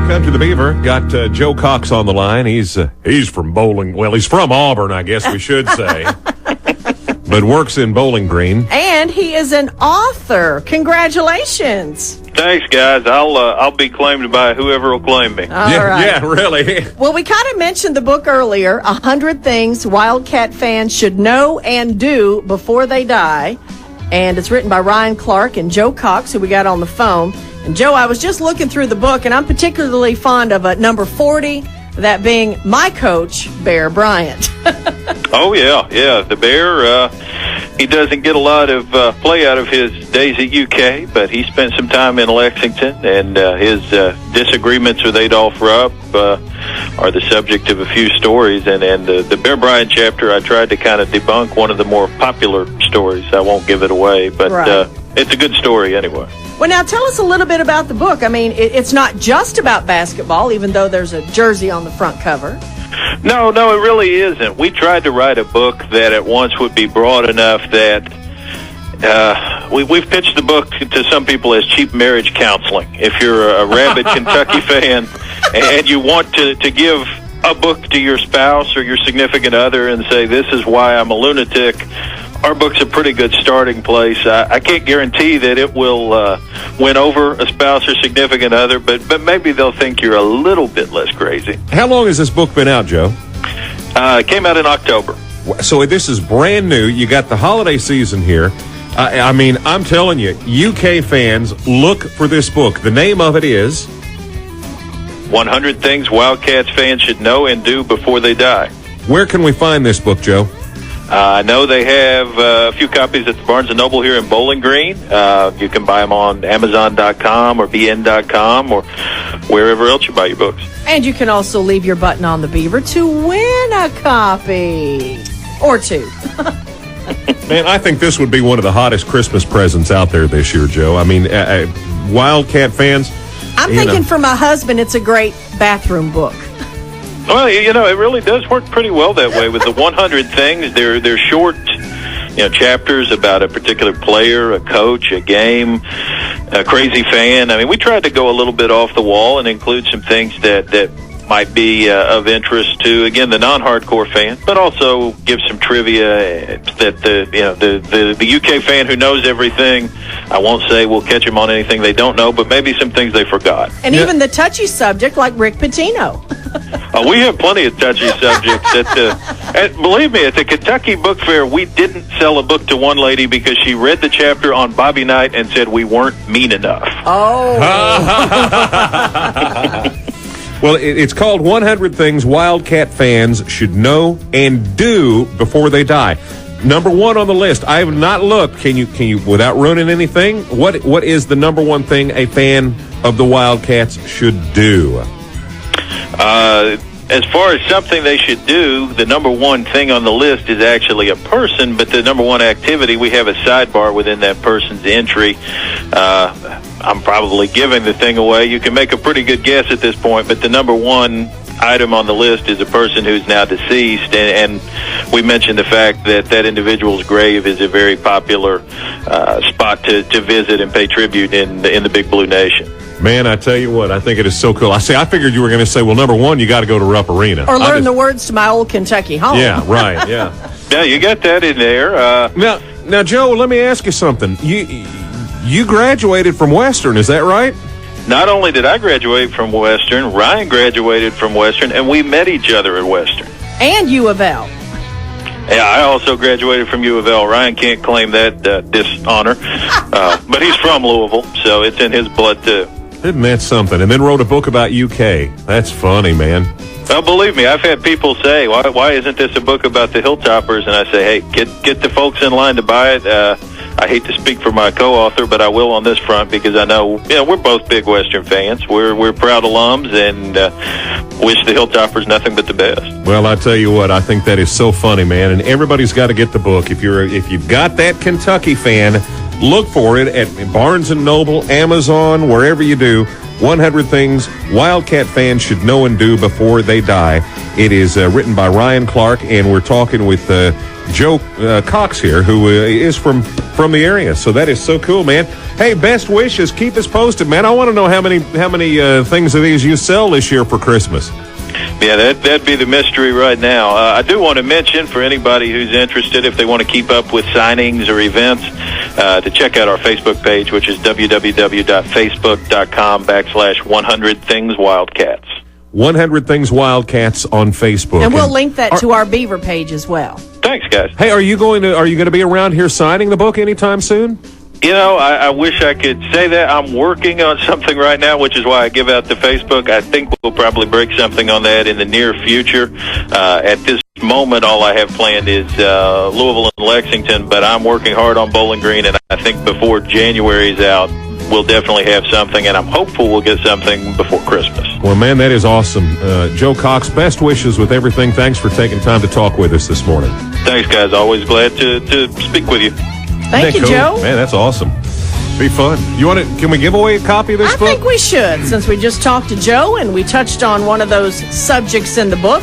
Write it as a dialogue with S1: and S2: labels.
S1: Welcome to the Beaver. Got Joe Cox on the line. He's from Bowling. Well, he's from Auburn, I guess we should say, but works in Bowling Green.
S2: And he is an author. Congratulations!
S3: Thanks, guys. I'll be claimed by whoever will claim me.
S2: All right.
S1: Yeah, really.
S2: Well, we kind of mentioned the book earlier, 100 Things Wildcat Fans Should Know and Do Before They Die. And it's written by Ryan Clark and Joe Cox, who we got on the phone. And Joe, I was just looking through the book, and I'm particularly fond of number 40, that being my coach, Bear Bryant.
S3: Oh, yeah. The Bear, he doesn't get a lot of play out of his days at UK, but he spent some time in Lexington, and his disagreements with Adolph Rupp are the subject of a few stories. And the Bear Bryant chapter, I tried to kind of debunk one of the more popular stories. I won't give it away, but it's a good story anyway.
S2: Well, now tell us a little bit about the book. I mean, it's not just about basketball, even though there's a jersey on the front cover.
S3: No, it really isn't. We tried to write a book that at once would be broad enough that we've pitched the book to some people as cheap marriage counseling. If you're a rabid Kentucky fan and you want to give a book to your spouse or your significant other and say, this is why I'm a lunatic, our book's a pretty good starting place. I can't guarantee that it will win over a spouse or significant other, but maybe they'll think you're a little bit less crazy.
S1: How long has this book been out, Joe?
S3: It came out in October.
S1: So this is brand new. You got the holiday season here. I mean, I'm telling you, UK fans, look for this book. The name of it is
S3: 100 Things Wildcats Fans Should Know and Do Before They Die.
S1: Where can we find this book, Joe?
S3: I know they have a few copies at the Barnes & Noble here in Bowling Green. You can buy them on Amazon.com or BN.com or wherever else you buy your books.
S2: And you can also leave your button on the Beaver to win a copy. Or two.
S1: Man, I think this would be one of the hottest Christmas presents out there this year, Joe. I mean, Wildcat fans.
S2: I'm thinking for my husband, it's a great bathroom book.
S3: Well, it really does work pretty well that way with the 100 things. They're short, chapters about a particular player, a coach, a game, a crazy fan. I mean, we tried to go a little bit off the wall and include some things that might be of interest to, again, the non-hardcore fan, but also give some trivia that the UK fan who knows everything, I won't say we'll catch them on anything they don't know, but maybe some things they forgot.
S2: And even the touchy subject like Rick Pitino.
S3: We have plenty of touchy subjects. And believe me, at the Kentucky Book Fair, we didn't sell a book to one lady because she read the chapter on Bobby Knight and said we weren't mean enough.
S2: Oh.
S1: Well, it's called 100 Things Wildcat Fans Should Know and Do Before They Die. Number one on the list. I have not looked. Can you, without ruining anything, what is the number one thing a fan of the Wildcats should do?
S3: As far as something they should do, the number one thing on the list is actually a person, but the number one activity, we have a sidebar within that person's entry. I'm probably giving the thing away. You can make a pretty good guess at this point, but the number one item on the list is a person who's now deceased, and we mentioned the fact that individual's grave is a very popular spot to visit and pay tribute in the Big Blue Nation.
S1: Man, I tell you what, I think it is so cool. I figured you were going to say, well, number one, you got to go to Rupp Arena.
S2: Or learn the words to my old Kentucky home.
S1: Yeah, right, yeah.
S3: Yeah, you got that in there.
S1: Now, Joe, let me ask you something. You graduated from Western, is that right?
S3: Not only did I graduate from Western, Ryan graduated from Western, and we met each other at Western.
S2: And U of L.
S3: Yeah, I also graduated from U of L. Ryan can't claim that dishonor, but he's from Louisville, so it's in his blood, too.
S1: Isn't that something? And then wrote a book about UK. That's funny, man.
S3: Well, believe me, I've had people say, why isn't this a book about the Hilltoppers? And I say, hey, get the folks in line to buy it. I hate to speak for my co-author, but I will on this front because I know, we're both big Western fans. We're proud alums and wish the Hilltoppers nothing but the best.
S1: Well, I tell you what, I think that is so funny, man. And everybody's got to get the book. If you've got that Kentucky fan, Look for it at Barnes & Noble, Amazon, wherever you do. 100 Things Wildcat Fans Should Know and Do Before They Die. It is written by Ryan Clark, and we're talking with Joe Cox here, who is from the area. So that is so cool, man. Hey, best wishes. Keep us posted, man. I want to know how many things of these you sell this year for Christmas.
S3: Yeah, that'd be the mystery right now. I do want to mention, for anybody who's interested, if they want to keep up with signings or events, to check out our Facebook page, which is www.facebook.com/100 Things Wildcats.
S1: 100 Things Wildcats on Facebook.
S2: And we'll link that to our Beaver page as well.
S3: Thanks, guys.
S1: Hey, are you going to be around here signing the book anytime soon?
S3: You know, I wish I could say that. I'm working on something right now, which is why I give out the Facebook. I think we'll probably break something on that in the near future. At this moment, all I have planned is Louisville and Lexington, but I'm working hard on Bowling Green, and I think before January's out, we'll definitely have something, and I'm hopeful we'll get something before Christmas.
S1: Well, man, that is awesome. Joe Cox, best wishes with everything. Thanks for taking time to talk with us this morning.
S3: Thanks, guys. Always glad to speak with you.
S2: Thank you,
S1: cool?
S2: Joe.
S1: Man, that's awesome. Be fun. Can we give away a copy of this book?
S2: I think we should, since we just talked to Joe and we touched on one of those subjects in the book.